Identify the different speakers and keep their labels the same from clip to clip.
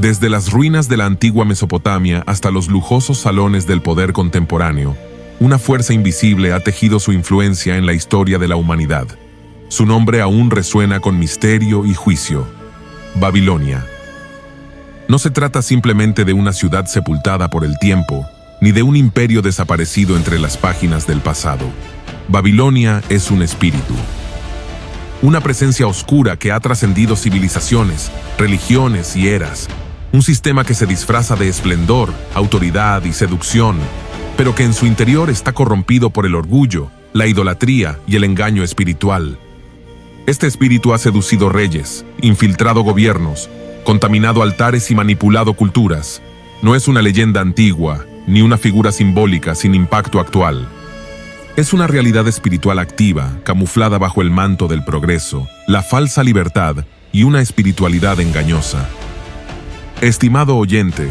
Speaker 1: Desde las ruinas de la antigua Mesopotamia hasta los lujosos salones del poder contemporáneo, una fuerza invisible ha tejido su influencia en la historia de la humanidad. Su nombre aún resuena con misterio y juicio: Babilonia. No se trata simplemente de una ciudad sepultada por el tiempo, ni de un imperio desaparecido entre las páginas del pasado. Babilonia es un espíritu. Una presencia oscura que ha trascendido civilizaciones, religiones y eras. Un sistema que se disfraza de esplendor, autoridad y seducción, pero que en su interior está corrompido por el orgullo, la idolatría y el engaño espiritual. Este espíritu ha seducido reyes, infiltrado gobiernos, contaminado altares y manipulado culturas. No es una leyenda antigua, ni una figura simbólica sin impacto actual. Es una realidad espiritual activa, camuflada bajo el manto del progreso, la falsa libertad y una espiritualidad engañosa. Estimado oyente,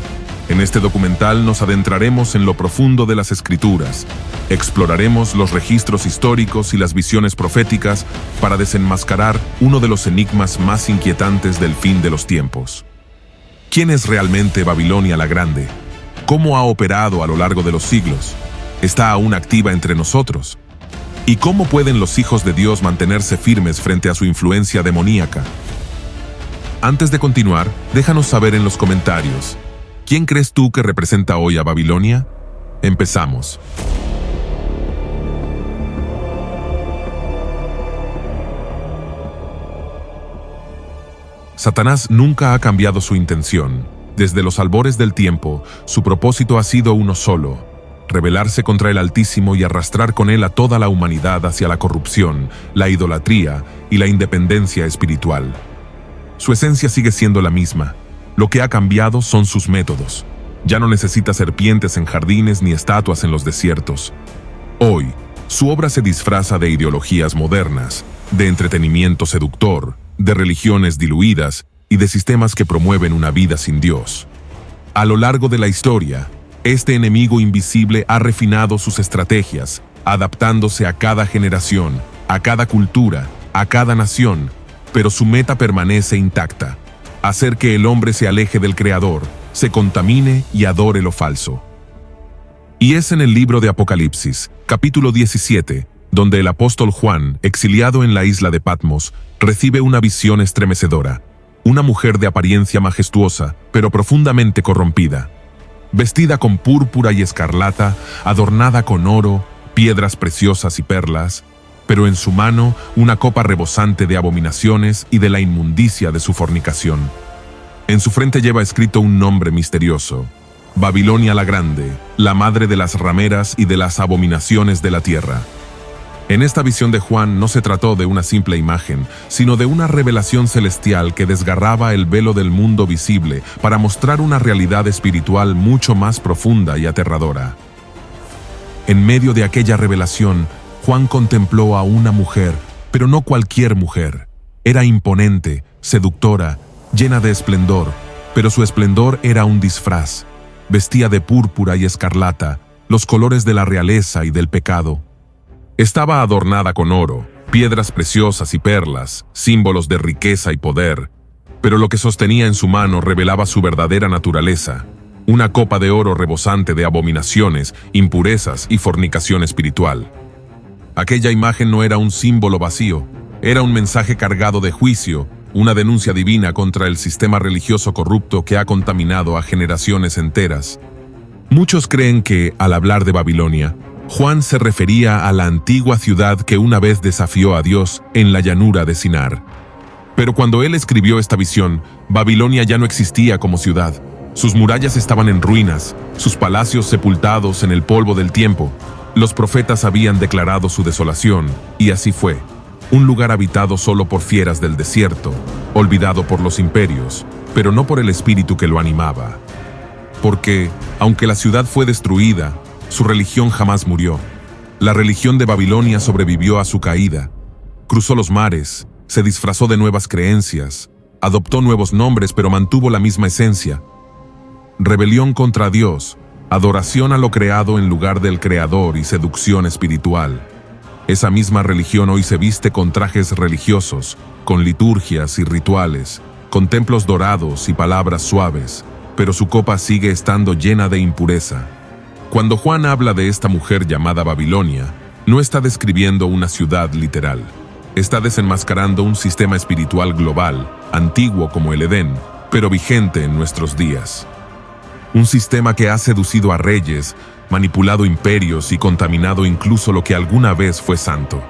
Speaker 1: en este documental nos adentraremos en lo profundo de las Escrituras, exploraremos los registros históricos y las visiones proféticas para desenmascarar uno de los enigmas más inquietantes del fin de los tiempos. ¿Quién es realmente Babilonia la Grande? ¿Cómo ha operado a lo largo de los siglos? ¿Está aún activa entre nosotros? ¿Y cómo pueden los hijos de Dios mantenerse firmes frente a su influencia demoníaca? Antes de continuar, déjanos saber en los comentarios: ¿quién crees tú que representa hoy a Babilonia? Empezamos. Satanás nunca ha cambiado su intención. Desde los albores del tiempo, su propósito ha sido uno solo: rebelarse contra el Altísimo y arrastrar con él a toda la humanidad hacia la corrupción, la idolatría y la independencia espiritual. Su esencia sigue siendo la misma. Lo que ha cambiado son sus métodos. Ya no necesita serpientes en jardines ni estatuas en los desiertos. Hoy, su obra se disfraza de ideologías modernas, de entretenimiento seductor, de religiones diluidas y de sistemas que promueven una vida sin Dios. A lo largo de la historia, este enemigo invisible ha refinado sus estrategias, adaptándose a cada generación, a cada cultura, a cada nación, pero su meta permanece intacta: hacer que el hombre se aleje del Creador, se contamine y adore lo falso. Y es en el libro de Apocalipsis, capítulo 17, donde el apóstol Juan, exiliado en la isla de Patmos, recibe una visión estremecedora: una mujer de apariencia majestuosa, pero profundamente corrompida. Vestida con púrpura y escarlata, adornada con oro, piedras preciosas y perlas, pero en su mano una copa rebosante de abominaciones y de la inmundicia de su fornicación. En su frente lleva escrito un nombre misterioso: Babilonia la Grande, la madre de las rameras y de las abominaciones de la tierra. En esta visión de Juan no se trató de una simple imagen, sino de una revelación celestial que desgarraba el velo del mundo visible para mostrar una realidad espiritual mucho más profunda y aterradora. En medio de aquella revelación, Juan contempló a una mujer, pero no cualquier mujer. Era imponente, seductora, llena de esplendor, pero su esplendor era un disfraz. Vestía de púrpura y escarlata, los colores de la realeza y del pecado. Estaba adornada con oro, piedras preciosas y perlas, símbolos de riqueza y poder, pero lo que sostenía en su mano revelaba su verdadera naturaleza: una copa de oro rebosante de abominaciones, impurezas y fornicación espiritual. Aquella imagen no era un símbolo vacío, era un mensaje cargado de juicio, una denuncia divina contra el sistema religioso corrupto que ha contaminado a generaciones enteras. Muchos creen que, al hablar de Babilonia, Juan se refería a la antigua ciudad que una vez desafió a Dios en la llanura de Sinar. Pero cuando él escribió esta visión, Babilonia ya no existía como ciudad. Sus murallas estaban en ruinas, sus palacios sepultados en el polvo del tiempo. Los profetas habían declarado su desolación, y así fue: un lugar habitado solo por fieras del desierto, olvidado por los imperios, pero no por el espíritu que lo animaba. Porque, aunque la ciudad fue destruida, su religión jamás murió. La religión de Babilonia sobrevivió a su caída. Cruzó los mares, se disfrazó de nuevas creencias, adoptó nuevos nombres, pero mantuvo la misma esencia: rebelión contra Dios, adoración a lo creado en lugar del Creador y seducción espiritual. Esa misma religión hoy se viste con trajes religiosos, con liturgias y rituales, con templos dorados y palabras suaves, pero su copa sigue estando llena de impureza. Cuando Juan habla de esta mujer llamada Babilonia, no está describiendo una ciudad literal. Está desenmascarando un sistema espiritual global, antiguo como el Edén, pero vigente en nuestros días. Un sistema que ha seducido a reyes, manipulado imperios y contaminado incluso lo que alguna vez fue santo.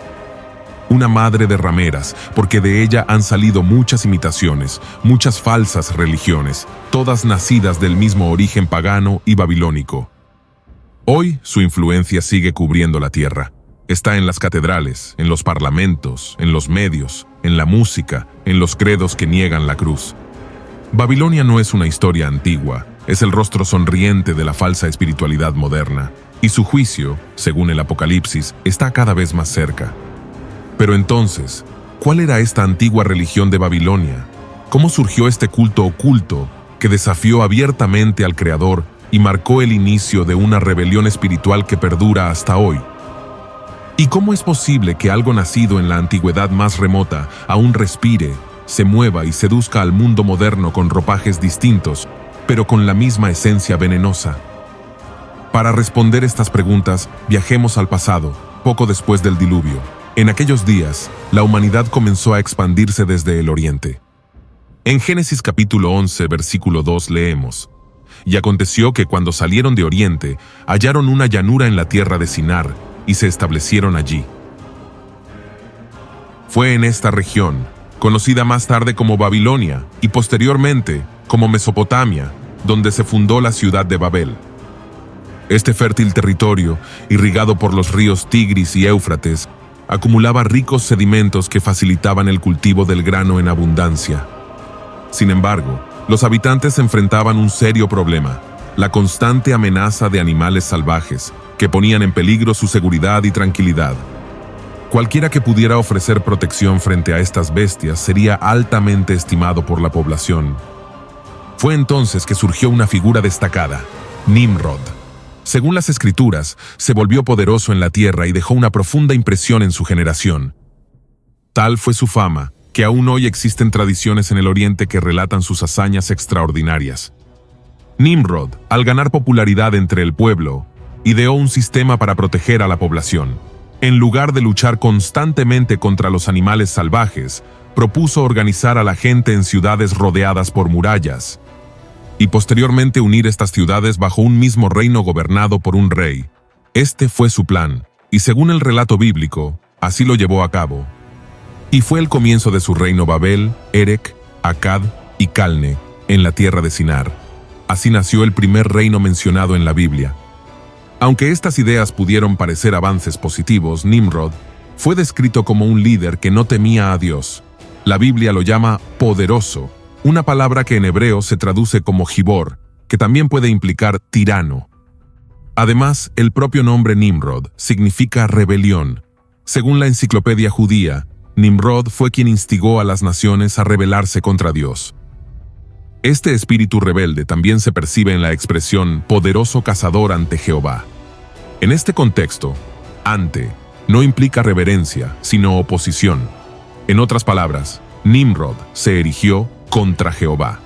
Speaker 1: Una madre de rameras, porque de ella han salido muchas imitaciones, muchas falsas religiones, todas nacidas del mismo origen pagano y babilónico. Hoy su influencia sigue cubriendo la tierra. Está en las catedrales, en los parlamentos, en los medios, en la música, en los credos que niegan la cruz. Babilonia no es una historia antigua, es el rostro sonriente de la falsa espiritualidad moderna, y su juicio, según el Apocalipsis, está cada vez más cerca. Pero entonces, ¿cuál era esta antigua religión de Babilonia? ¿Cómo surgió este culto oculto que desafió abiertamente al Creador y marcó el inicio de una rebelión espiritual que perdura hasta hoy? ¿Y cómo es posible que algo nacido en la antigüedad más remota aún respire, se mueva y seduzca al mundo moderno con ropajes distintos, pero con la misma esencia venenosa? Para responder estas preguntas, viajemos al pasado, poco después del diluvio. En aquellos días, la humanidad comenzó a expandirse desde el oriente. En Génesis capítulo 11, versículo 2 leemos: «Y aconteció que cuando salieron de oriente, hallaron una llanura en la tierra de Sinar, y se establecieron allí». Fue en esta región, conocida más tarde como Babilonia y posteriormente como Mesopotamia, donde se fundó la ciudad de Babel. Este fértil territorio, irrigado por los ríos Tigris y Éufrates, acumulaba ricos sedimentos que facilitaban el cultivo del grano en abundancia. Sin embargo, los habitantes enfrentaban un serio problema: la constante amenaza de animales salvajes, que ponían en peligro su seguridad y tranquilidad. Cualquiera que pudiera ofrecer protección frente a estas bestias sería altamente estimado por la población. Fue entonces que surgió una figura destacada: Nimrod. Según las escrituras, se volvió poderoso en la tierra y dejó una profunda impresión en su generación. Tal fue su fama, que aún hoy existen tradiciones en el Oriente que relatan sus hazañas extraordinarias. Nimrod, al ganar popularidad entre el pueblo, ideó un sistema para proteger a la población. En lugar de luchar constantemente contra los animales salvajes, propuso organizar a la gente en ciudades rodeadas por murallas, y posteriormente unir estas ciudades bajo un mismo reino gobernado por un rey. Este fue su plan, y según el relato bíblico, así lo llevó a cabo. Y fue el comienzo de su reino Babel, Erec, Akkad y Calne, en la tierra de Sinar. Así nació el primer reino mencionado en la Biblia. Aunque estas ideas pudieron parecer avances positivos, Nimrod fue descrito como un líder que no temía a Dios. La Biblia lo llama poderoso, una palabra que en hebreo se traduce como Gibor, que también puede implicar tirano. Además, el propio nombre Nimrod significa rebelión. Según la enciclopedia judía, Nimrod fue quien instigó a las naciones a rebelarse contra Dios. Este espíritu rebelde también se percibe en la expresión poderoso cazador ante Jehová. En este contexto, ante no implica reverencia, sino oposición. En otras palabras, Nimrod se erigió contra Jehová.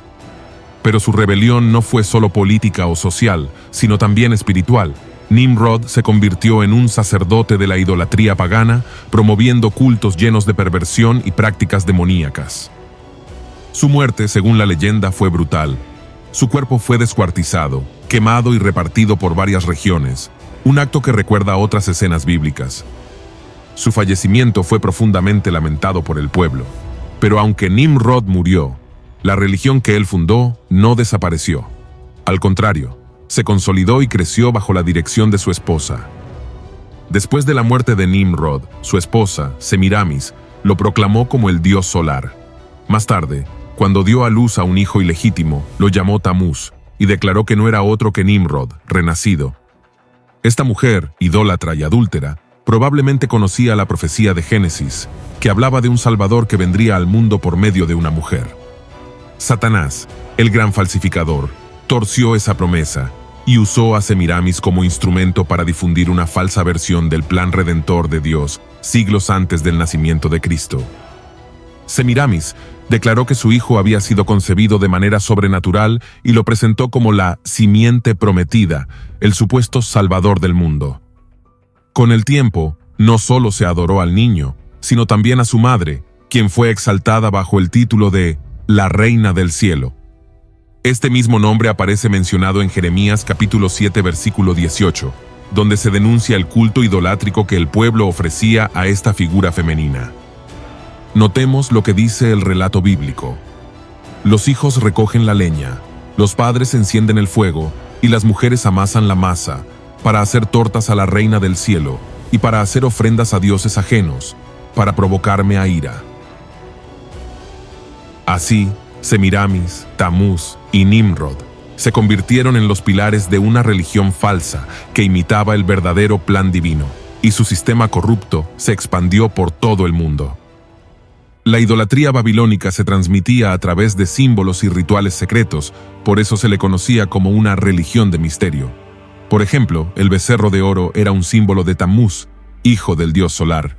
Speaker 1: Pero su rebelión no fue solo política o social, sino también espiritual. Nimrod se convirtió en un sacerdote de la idolatría pagana, promoviendo cultos llenos de perversión y prácticas demoníacas. Su muerte, según la leyenda, fue brutal. Su cuerpo fue descuartizado, quemado y repartido por varias regiones, un acto que recuerda a otras escenas bíblicas. Su fallecimiento fue profundamente lamentado por el pueblo. Pero aunque Nimrod murió, la religión que él fundó no desapareció. Al contrario, se consolidó y creció bajo la dirección de su esposa. Después de la muerte de Nimrod, su esposa, Semiramis, lo proclamó como el dios solar. Más tarde, cuando dio a luz a un hijo ilegítimo, lo llamó Tamuz y declaró que no era otro que Nimrod, renacido. Esta mujer, idólatra y adúltera, probablemente conocía la profecía de Génesis, que hablaba de un Salvador que vendría al mundo por medio de una mujer. Satanás, el gran falsificador, torció esa promesa y usó a Semiramis como instrumento para difundir una falsa versión del plan redentor de Dios siglos antes del nacimiento de Cristo. Semiramis Declaró que su hijo había sido concebido de manera sobrenatural y lo presentó como la simiente prometida, el supuesto salvador del mundo. Con el tiempo, no solo se adoró al niño, sino también a su madre, quien fue exaltada bajo el título de la Reina del Cielo. Este mismo nombre aparece mencionado en Jeremías capítulo 7 versículo 18, donde se denuncia el culto idolátrico que el pueblo ofrecía a esta figura femenina. Notemos lo que dice el relato bíblico. Los hijos recogen la leña, los padres encienden el fuego y las mujeres amasan la masa para hacer tortas a la Reina del Cielo y para hacer ofrendas a dioses ajenos, para provocarme a ira. Así, Semiramis, Tamuz y Nimrod se convirtieron en los pilares de una religión falsa que imitaba el verdadero plan divino, y su sistema corrupto se expandió por todo el mundo. La idolatría babilónica se transmitía a través de símbolos y rituales secretos, por eso se le conocía como una religión de misterio. Por ejemplo, el becerro de oro era un símbolo de Tamuz, hijo del dios solar.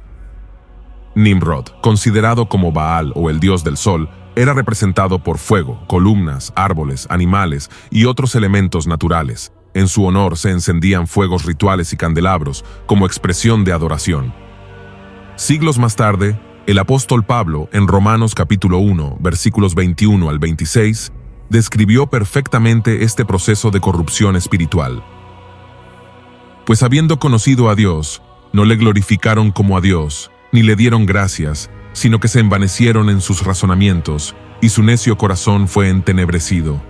Speaker 1: Nimrod, considerado como Baal o el dios del sol, era representado por fuego, columnas, árboles, animales y otros elementos naturales. En su honor se encendían fuegos rituales y candelabros como expresión de adoración. Siglos más tarde, el apóstol Pablo, en Romanos capítulo 1, versículos 21 al 26, describió perfectamente este proceso de corrupción espiritual. Pues habiendo conocido a Dios, no le glorificaron como a Dios, ni le dieron gracias, sino que se envanecieron en sus razonamientos, y su necio corazón fue entenebrecido.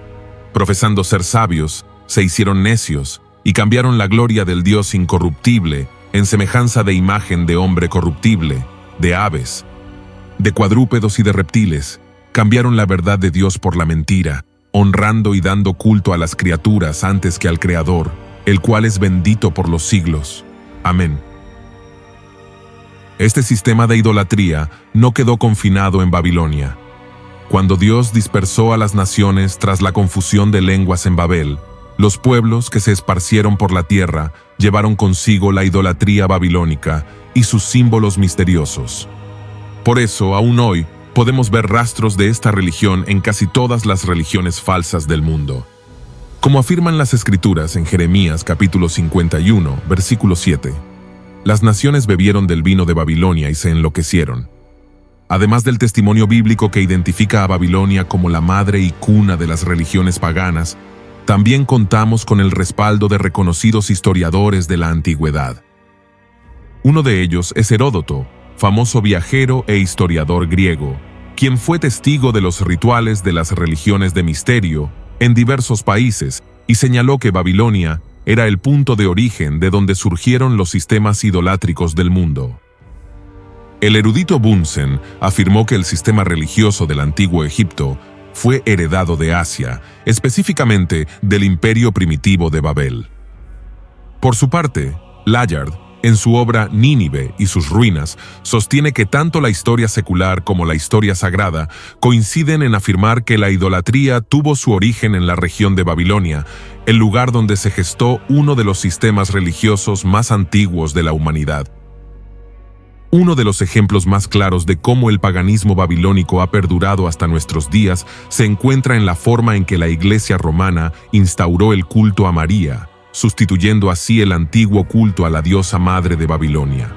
Speaker 1: Profesando ser sabios, se hicieron necios, y cambiaron la gloria del Dios incorruptible en semejanza de imagen de hombre corruptible, de aves, de cuadrúpedos y de reptiles. Cambiaron la verdad de Dios por la mentira, honrando y dando culto a las criaturas antes que al Creador, el cual es bendito por los siglos. Amén. Este sistema de idolatría no quedó confinado en Babilonia. Cuando Dios dispersó a las naciones tras la confusión de lenguas en Babel, los pueblos que se esparcieron por la tierra llevaron consigo la idolatría babilónica y sus símbolos misteriosos. Por eso, aún hoy, podemos ver rastros de esta religión en casi todas las religiones falsas del mundo. Como afirman las Escrituras en Jeremías capítulo 51, versículo 7, las naciones bebieron del vino de Babilonia y se enloquecieron. Además del testimonio bíblico que identifica a Babilonia como la madre y cuna de las religiones paganas, también contamos con el respaldo de reconocidos historiadores de la antigüedad. Uno de ellos es Heródoto, famoso viajero e historiador griego, quien fue testigo de los rituales de las religiones de misterio en diversos países y señaló que Babilonia era el punto de origen de donde surgieron los sistemas idolátricos del mundo. El erudito Bunsen afirmó que el sistema religioso del antiguo Egipto fue heredado de Asia, específicamente del imperio primitivo de Babel. Por su parte, Layard, en su obra Nínive y sus ruinas, sostiene que tanto la historia secular como la historia sagrada coinciden en afirmar que la idolatría tuvo su origen en la región de Babilonia, el lugar donde se gestó uno de los sistemas religiosos más antiguos de la humanidad. Uno de los ejemplos más claros de cómo el paganismo babilónico ha perdurado hasta nuestros días se encuentra en la forma en que la Iglesia romana instauró el culto a María, sustituyendo así el antiguo culto a la diosa madre de Babilonia.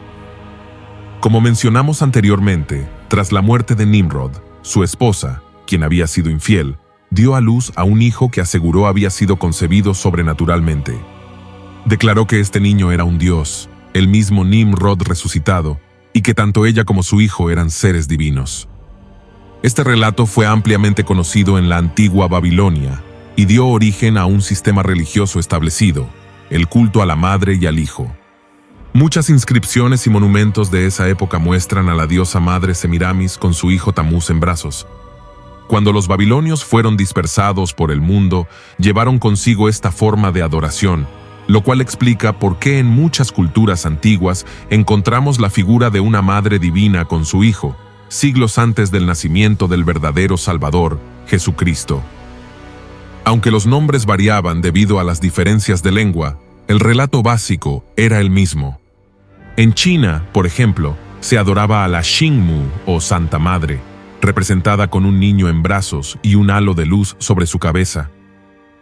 Speaker 1: Como mencionamos anteriormente, tras la muerte de Nimrod, su esposa, quien había sido infiel, dio a luz a un hijo que aseguró había sido concebido sobrenaturalmente. Declaró que este niño era un dios, el mismo Nimrod resucitado, y que tanto ella como su hijo eran seres divinos. Este relato fue ampliamente conocido en la antigua Babilonia y dio origen a un sistema religioso establecido, el culto a la madre y al hijo. Muchas inscripciones y monumentos de esa época muestran a la diosa madre Semiramis con su hijo Tamuz en brazos. Cuando los babilonios fueron dispersados por el mundo, llevaron consigo esta forma de adoración, lo cual explica por qué en muchas culturas antiguas encontramos la figura de una madre divina con su hijo, siglos antes del nacimiento del verdadero Salvador, Jesucristo. Aunque los nombres variaban debido a las diferencias de lengua, el relato básico era el mismo. En China, por ejemplo, se adoraba a la Xingmu o Santa Madre, representada con un niño en brazos y un halo de luz sobre su cabeza.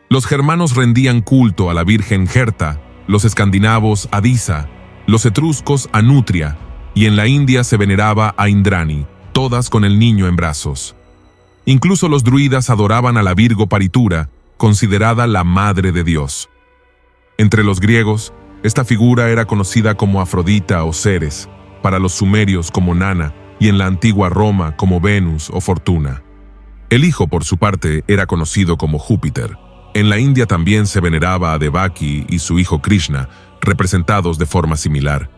Speaker 1: Los germanos rendían culto a la Virgen Gerta, los escandinavos a Disa, los etruscos a Nutria, y en la India se veneraba a Indrani, todas con el niño en brazos. Incluso los druidas adoraban a la Virgo Paritura, considerada la Madre de Dios. Entre los griegos, esta figura era conocida como Afrodita o Ceres, para los sumerios como Nana, y en la antigua Roma como Venus o Fortuna. El hijo, por su parte, era conocido como Júpiter. En la India también se veneraba a Devaki y su hijo Krishna, representados de forma similar.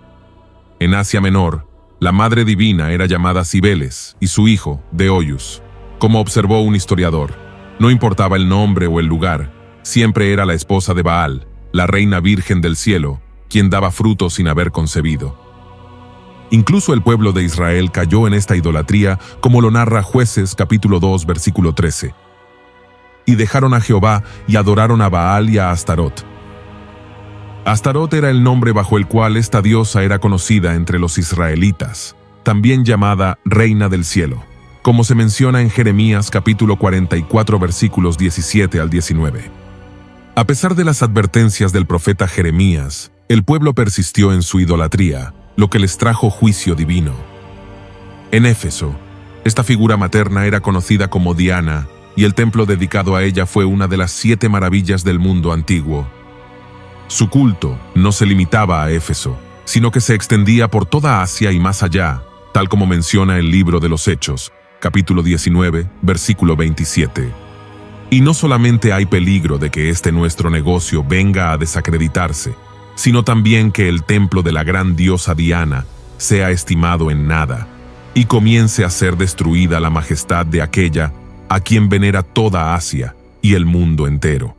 Speaker 1: En Asia Menor, la Madre Divina era llamada Cibeles y su hijo, Deoyus. Como observó un historiador, no importaba el nombre o el lugar, siempre era la esposa de Baal, la reina virgen del cielo, quien daba fruto sin haber concebido. Incluso el pueblo de Israel cayó en esta idolatría, como lo narra Jueces capítulo 2, versículo 13. Y dejaron a Jehová y adoraron a Baal y a Astarot. Astarot era el nombre bajo el cual esta diosa era conocida entre los israelitas, también llamada Reina del Cielo, como se menciona en Jeremías capítulo 44, versículos 17 al 19. A pesar de las advertencias del profeta Jeremías, el pueblo persistió en su idolatría, lo que les trajo juicio divino. En Éfeso, esta figura materna era conocida como Diana, y el templo dedicado a ella fue una de las 7 maravillas del mundo antiguo. Su culto no se limitaba a Éfeso, sino que se extendía por toda Asia y más allá, tal como menciona el libro de los Hechos, capítulo 19, versículo 27. Y no solamente hay peligro de que este nuestro negocio venga a desacreditarse, sino también que el templo de la gran diosa Diana sea estimado en nada, y comience a ser destruida la majestad de aquella a quien venera toda Asia y el mundo entero.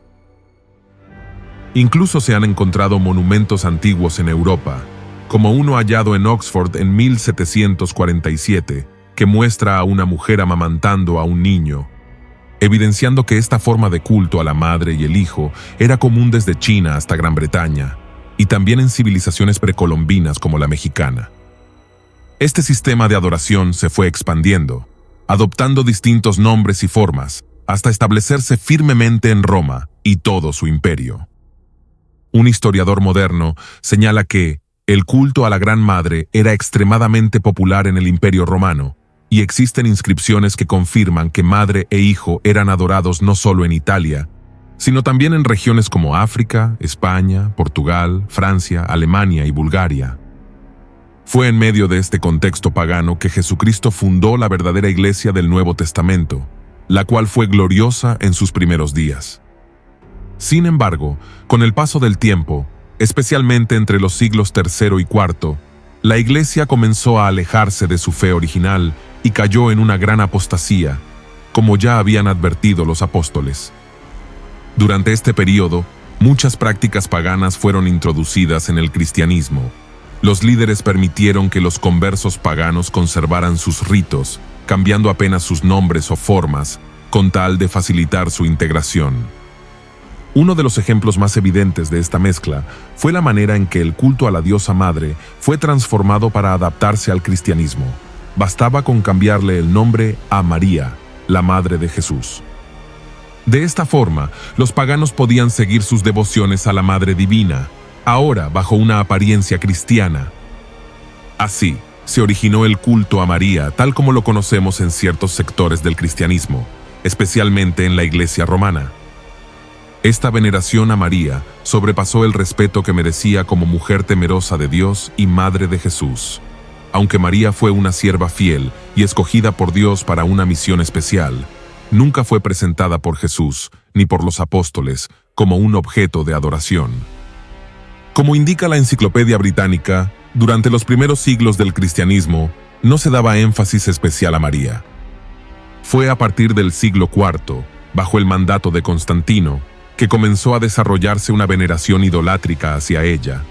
Speaker 1: Incluso se han encontrado monumentos antiguos en Europa, como uno hallado en Oxford en 1747, que muestra a una mujer amamantando a un niño, evidenciando que esta forma de culto a la madre y el hijo era común desde China hasta Gran Bretaña, y también en civilizaciones precolombinas como la mexicana. Este sistema de adoración se fue expandiendo, adoptando distintos nombres y formas, hasta establecerse firmemente en Roma y todo su imperio. Un historiador moderno señala que el culto a la Gran Madre era extremadamente popular en el Imperio Romano, y existen inscripciones que confirman que madre e hijo eran adorados no solo en Italia, sino también en regiones como África, España, Portugal, Francia, Alemania y Bulgaria. Fue en medio de este contexto pagano que Jesucristo fundó la verdadera Iglesia del Nuevo Testamento, la cual fue gloriosa en sus primeros días. Sin embargo, con el paso del tiempo, especialmente entre los siglos III y IV, la Iglesia comenzó a alejarse de su fe original y cayó en una gran apostasía, como ya habían advertido los apóstoles. Durante este período, muchas prácticas paganas fueron introducidas en el cristianismo. Los líderes permitieron que los conversos paganos conservaran sus ritos, cambiando apenas sus nombres o formas, con tal de facilitar su integración. Uno de los ejemplos más evidentes de esta mezcla fue la manera en que el culto a la diosa madre fue transformado para adaptarse al cristianismo. Bastaba con cambiarle el nombre a María, la madre de Jesús. De esta forma, los paganos podían seguir sus devociones a la Madre Divina, ahora bajo una apariencia cristiana. Así, se originó el culto a María tal como lo conocemos en ciertos sectores del cristianismo, especialmente en la Iglesia romana. Esta veneración a María sobrepasó el respeto que merecía como mujer temerosa de Dios y Madre de Jesús. Aunque María fue una sierva fiel y escogida por Dios para una misión especial, nunca fue presentada por Jesús ni por los apóstoles como un objeto de adoración. Como indica la Enciclopedia Británica, durante los primeros siglos del cristianismo no se daba énfasis especial a María. Fue a partir del siglo IV, bajo el mandato de Constantino, que comenzó a desarrollarse una veneración idolátrica hacia ella,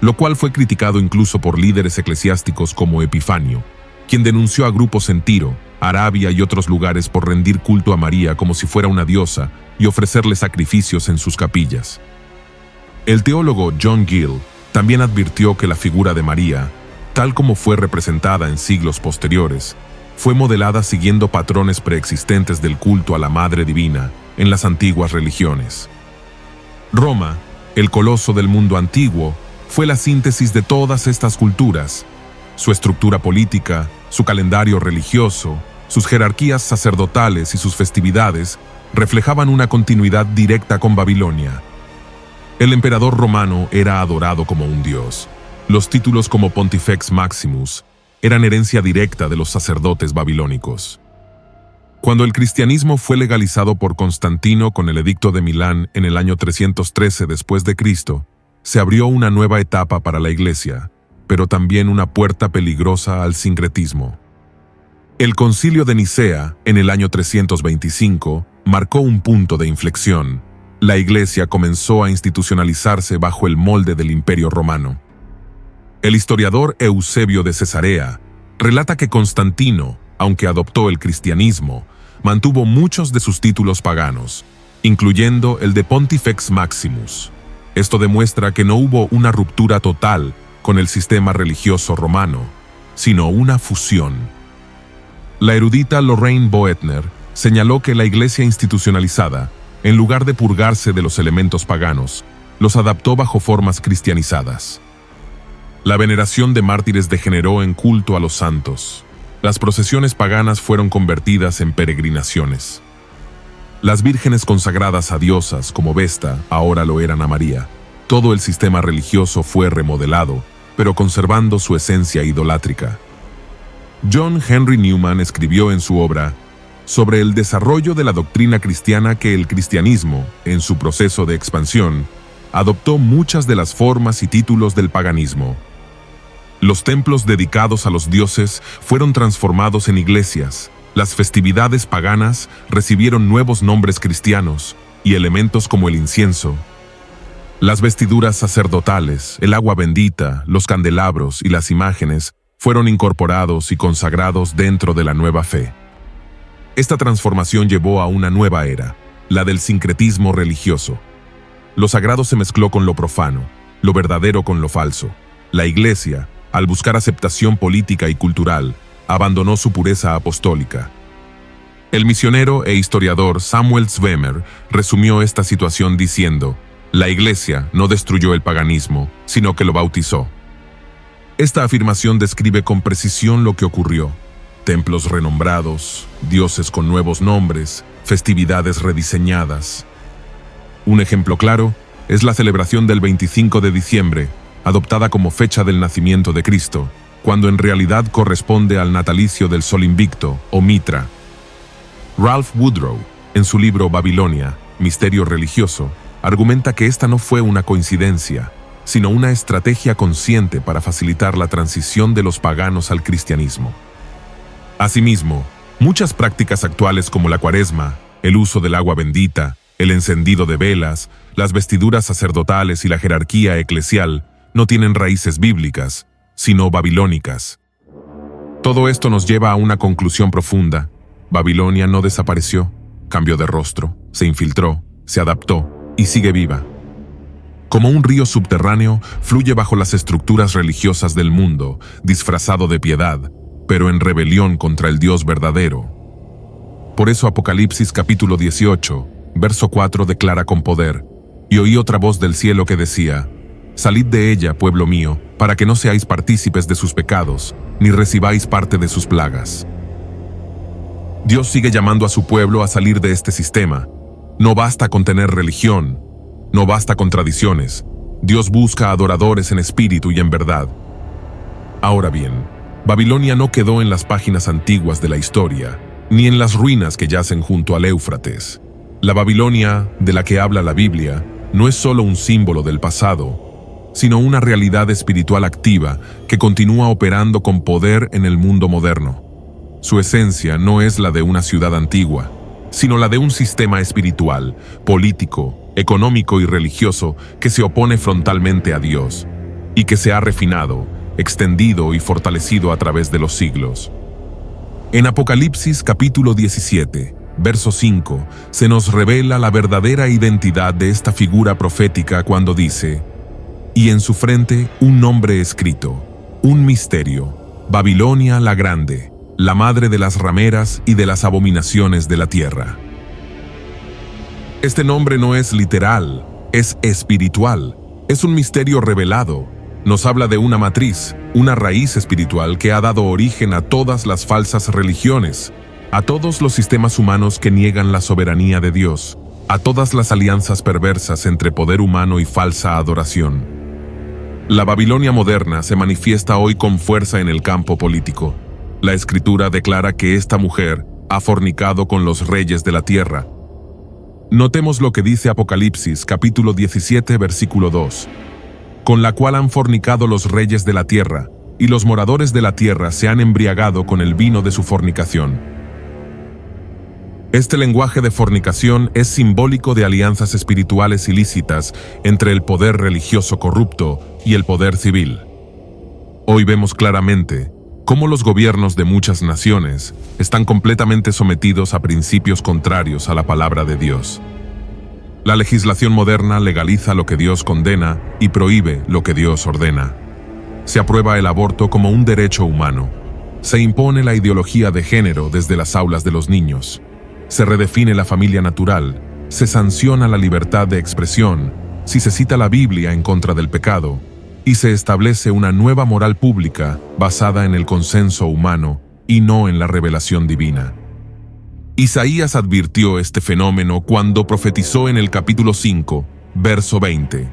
Speaker 1: lo cual fue criticado incluso por líderes eclesiásticos como Epifanio, quien denunció a grupos en Tiro, Arabia y otros lugares por rendir culto a María como si fuera una diosa y ofrecerle sacrificios en sus capillas. El teólogo John Gill también advirtió que la figura de María, tal como fue representada en siglos posteriores, fue modelada siguiendo patrones preexistentes del culto a la Madre Divina en las antiguas religiones. Roma, el coloso del mundo antiguo, fue la síntesis de todas estas culturas. Su estructura política, su calendario religioso, sus jerarquías sacerdotales y sus festividades reflejaban una continuidad directa con Babilonia. El emperador romano era adorado como un dios. Los títulos como Pontifex Maximus eran herencia directa de los sacerdotes babilónicos. Cuando el cristianismo fue legalizado por Constantino con el Edicto de Milán en el año 313 después de Cristo, se abrió una nueva etapa para la Iglesia, pero también una puerta peligrosa al sincretismo. El Concilio de Nicea, en el año 325, marcó un punto de inflexión. La Iglesia comenzó a institucionalizarse bajo el molde del Imperio Romano. El historiador Eusebio de Cesarea relata que Constantino, aunque adoptó el cristianismo, mantuvo muchos de sus títulos paganos, incluyendo el de Pontifex Maximus. Esto demuestra que no hubo una ruptura total con el sistema religioso romano, sino una fusión. La erudita Lorraine Boetner señaló que la Iglesia institucionalizada, en lugar de purgarse de los elementos paganos, los adaptó bajo formas cristianizadas. La veneración de mártires degeneró en culto a los santos. Las procesiones paganas fueron convertidas en peregrinaciones. Las vírgenes consagradas a diosas como Vesta ahora lo eran a María. Todo el sistema religioso fue remodelado, pero conservando su esencia idolátrica. John Henry Newman escribió en su obra sobre el desarrollo de la doctrina cristiana que el cristianismo, en su proceso de expansión, adoptó muchas de las formas y títulos del paganismo. Los templos dedicados a los dioses fueron transformados en iglesias, las festividades paganas recibieron nuevos nombres cristianos y elementos como el incienso. Las vestiduras sacerdotales, el agua bendita, los candelabros y las imágenes fueron incorporados y consagrados dentro de la nueva fe. Esta transformación llevó a una nueva era, la del sincretismo religioso. Lo sagrado se mezcló con lo profano, lo verdadero con lo falso. La Iglesia, al buscar aceptación política y cultural, abandonó su pureza apostólica. El misionero e historiador Samuel Zwemer resumió esta situación diciendo: la Iglesia no destruyó el paganismo, sino que lo bautizó. Esta afirmación describe con precisión lo que ocurrió. Templos renombrados, dioses con nuevos nombres, festividades rediseñadas. Un ejemplo claro es la celebración del 25 de diciembre, adoptada como fecha del nacimiento de Cristo, cuando en realidad corresponde al natalicio del Sol Invicto, o Mitra. Ralph Woodrow, en su libro Babilonia, Misterio Religioso, argumenta que esta no fue una coincidencia, sino una estrategia consciente para facilitar la transición de los paganos al cristianismo. Asimismo, muchas prácticas actuales como la cuaresma, el uso del agua bendita, el encendido de velas, las vestiduras sacerdotales y la jerarquía eclesial no tienen raíces bíblicas, sino babilónicas. Todo esto nos lleva a una conclusión profunda. Babilonia no desapareció, cambió de rostro, se infiltró, se adaptó y sigue viva. Como un río subterráneo, fluye bajo las estructuras religiosas del mundo, disfrazado de piedad, pero en rebelión contra el Dios verdadero. Por eso Apocalipsis capítulo 18, verso 4 declara con poder: y oí otra voz del cielo que decía: salid de ella, pueblo mío, para que no seáis partícipes de sus pecados, ni recibáis parte de sus plagas. Dios sigue llamando a su pueblo a salir de este sistema. No basta con tener religión, no basta con tradiciones. Dios busca adoradores en espíritu y en verdad. Ahora bien, Babilonia no quedó en las páginas antiguas de la historia, ni en las ruinas que yacen junto al Éufrates. La Babilonia, de la que habla la Biblia, no es solo un símbolo del pasado, sino una realidad espiritual activa que continúa operando con poder en el mundo moderno. Su esencia no es la de una ciudad antigua, sino la de un sistema espiritual, político, económico y religioso que se opone frontalmente a Dios y que se ha refinado, extendido y fortalecido a través de los siglos. En Apocalipsis capítulo 17, verso 5, se nos revela la verdadera identidad de esta figura profética cuando dice: y en su frente un nombre escrito, un misterio, Babilonia la Grande, la madre de las rameras y de las abominaciones de la tierra. Este nombre no es literal, es espiritual, es un misterio revelado. Nos habla de una matriz, una raíz espiritual que ha dado origen a todas las falsas religiones, a todos los sistemas humanos que niegan la soberanía de Dios, a todas las alianzas perversas entre poder humano y falsa adoración. La Babilonia moderna se manifiesta hoy con fuerza en el campo político. La Escritura declara que esta mujer ha fornicado con los reyes de la tierra. Notemos lo que dice Apocalipsis, capítulo 17, versículo 2. Con la cual han fornicado los reyes de la tierra, y los moradores de la tierra se han embriagado con el vino de su fornicación. Este lenguaje de fornicación es simbólico de alianzas espirituales ilícitas entre el poder religioso corrupto y el poder civil. Hoy vemos claramente cómo los gobiernos de muchas naciones están completamente sometidos a principios contrarios a la palabra de Dios. La legislación moderna legaliza lo que Dios condena y prohíbe lo que Dios ordena. Se aprueba el aborto como un derecho humano. Se impone la ideología de género desde las aulas de los niños. Se redefine la familia natural. Se sanciona la libertad de expresión si se cita la Biblia en contra del pecado. Y se establece una nueva moral pública basada en el consenso humano y no en la revelación divina. Isaías advirtió este fenómeno cuando profetizó en el capítulo 5, verso 20.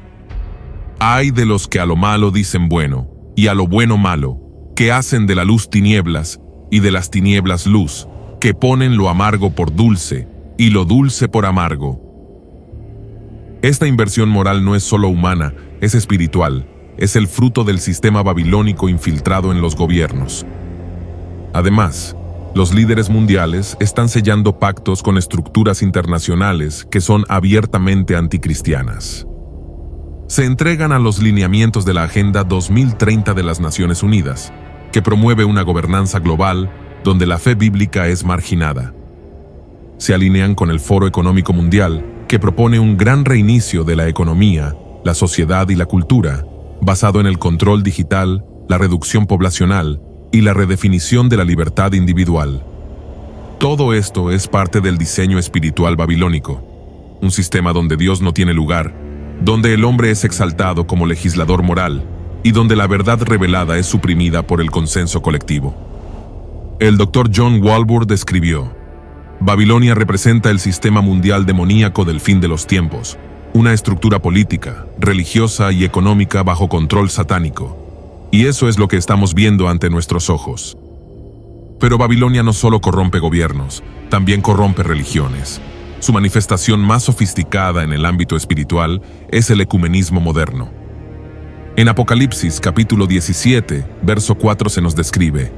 Speaker 1: Ay de los que a lo malo dicen bueno, y a lo bueno malo, que hacen de la luz tinieblas, y de las tinieblas luz, que ponen lo amargo por dulce, y lo dulce por amargo. Esta inversión moral no es solo humana, es espiritual. Es el fruto del sistema babilónico infiltrado en los gobiernos. Además, los líderes mundiales están sellando pactos con estructuras internacionales que son abiertamente anticristianas. Se entregan a los lineamientos de la Agenda 2030 de las Naciones Unidas, que promueve una gobernanza global donde la fe bíblica es marginada. Se alinean con el Foro Económico Mundial, que propone un gran reinicio de la economía, la sociedad y la cultura, basado en el control digital, la reducción poblacional y la redefinición de la libertad individual. Todo esto es parte del diseño espiritual babilónico, un sistema donde Dios no tiene lugar, donde el hombre es exaltado como legislador moral y donde la verdad revelada es suprimida por el consenso colectivo. El Dr. John Walvoord describió: Babilonia representa el sistema mundial demoníaco del fin de los tiempos, una estructura política, religiosa y económica bajo control satánico. Y eso es lo que estamos viendo ante nuestros ojos. Pero Babilonia no solo corrompe gobiernos, también corrompe religiones. Su manifestación más sofisticada en el ámbito espiritual es el ecumenismo moderno. En Apocalipsis capítulo 17, verso 4 se nos describe: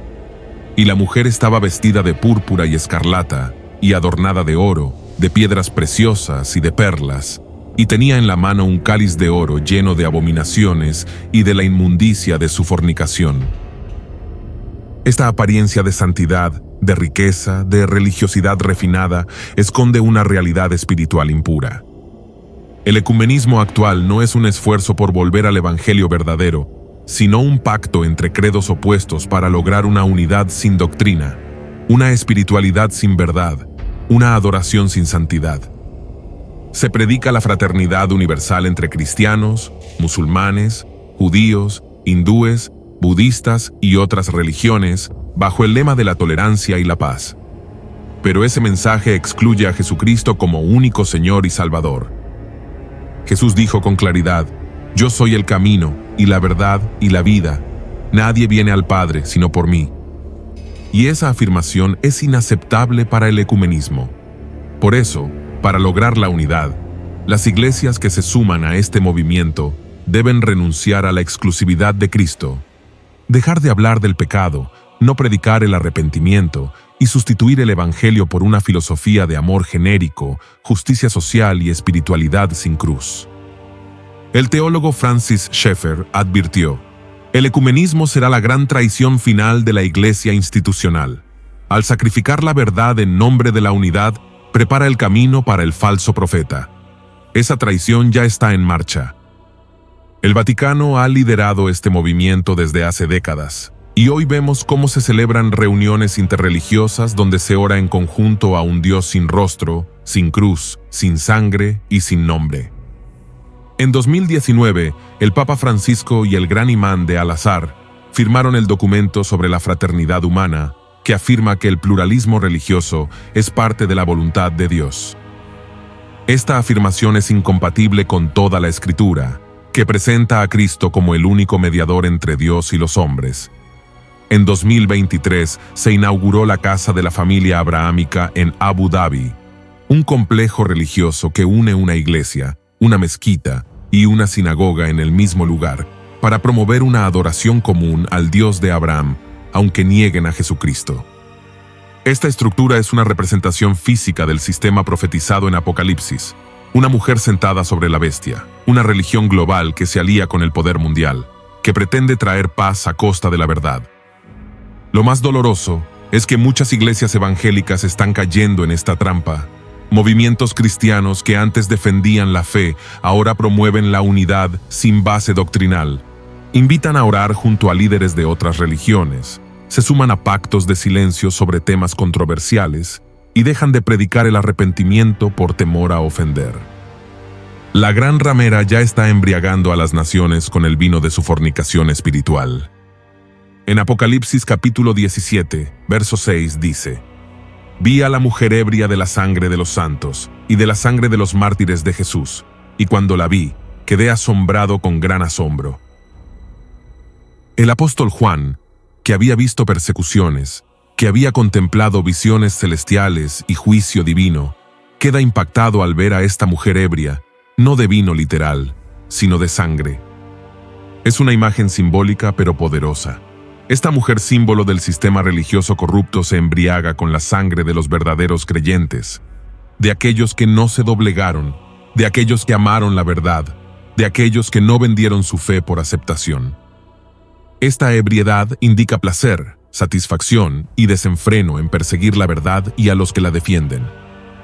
Speaker 1: Y la mujer estaba vestida de púrpura y escarlata, y adornada de oro, de piedras preciosas y de perlas, y tenía en la mano un cáliz de oro lleno de abominaciones y de la inmundicia de su fornicación. Esta apariencia de santidad, de riqueza, de religiosidad refinada, esconde una realidad espiritual impura. El ecumenismo actual no es un esfuerzo por volver al evangelio verdadero, sino un pacto entre credos opuestos para lograr una unidad sin doctrina, una espiritualidad sin verdad, una adoración sin santidad. Se predica la fraternidad universal entre cristianos, musulmanes, judíos, hindúes, budistas y otras religiones, bajo el lema de la tolerancia y la paz. Pero ese mensaje excluye a Jesucristo como único Señor y Salvador. Jesús dijo con claridad: Yo soy el camino, y la verdad, y la vida. Nadie viene al Padre sino por mí. Y esa afirmación es inaceptable para el ecumenismo. Por eso, para lograr la unidad, las iglesias que se suman a este movimiento deben renunciar a la exclusividad de Cristo, dejar de hablar del pecado, no predicar el arrepentimiento y sustituir el evangelio por una filosofía de amor genérico, justicia social y espiritualidad sin cruz. El teólogo Francis Schaeffer advirtió: el ecumenismo será la gran traición final de la iglesia institucional. Al sacrificar la verdad en nombre de la unidad, prepara el camino para el falso profeta. Esa traición ya está en marcha. El Vaticano ha liderado este movimiento desde hace décadas, Y hoy vemos cómo se celebran reuniones interreligiosas donde se ora en conjunto a un Dios sin rostro, sin cruz, sin sangre y sin nombre. En 2019, el Papa Francisco y el gran imán de Al-Azhar firmaron el documento sobre la fraternidad humana, que afirma que el pluralismo religioso es parte de la voluntad de Dios. Esta afirmación es incompatible con toda la Escritura, que presenta a Cristo como el único mediador entre Dios y los hombres. En 2023 se inauguró la Casa de la Familia Abrahámica en Abu Dhabi, un complejo religioso que une una iglesia, una mezquita y una sinagoga en el mismo lugar, para promover una adoración común al Dios de Abraham, aunque nieguen a Jesucristo. Esta estructura es una representación física del sistema profetizado en Apocalipsis, una mujer sentada sobre la bestia, una religión global que se alía con el poder mundial, que pretende traer paz a costa de la verdad. Lo más doloroso es que muchas iglesias evangélicas están cayendo en esta trampa. Movimientos cristianos que antes defendían la fe, ahora promueven la unidad sin base doctrinal. Invitan a orar junto a líderes de otras religiones, se suman a pactos de silencio sobre temas controversiales y dejan de predicar el arrepentimiento por temor a ofender. La gran ramera ya está embriagando a las naciones con el vino de su fornicación espiritual. En Apocalipsis capítulo 17, verso 6 dice: «Vi a la mujer ebria de la sangre de los santos y de la sangre de los mártires de Jesús, y cuando la vi, quedé asombrado con gran asombro». El apóstol Juan, que había visto persecuciones, que había contemplado visiones celestiales y juicio divino, queda impactado al ver a esta mujer ebria, no de vino literal, sino de sangre. Es una imagen simbólica pero poderosa. Esta mujer símbolo del sistema religioso corrupto se embriaga con la sangre de los verdaderos creyentes, de aquellos que no se doblegaron, de aquellos que amaron la verdad, de aquellos que no vendieron su fe por aceptación. Esta ebriedad indica placer, satisfacción y desenfreno en perseguir la verdad y a los que la defienden.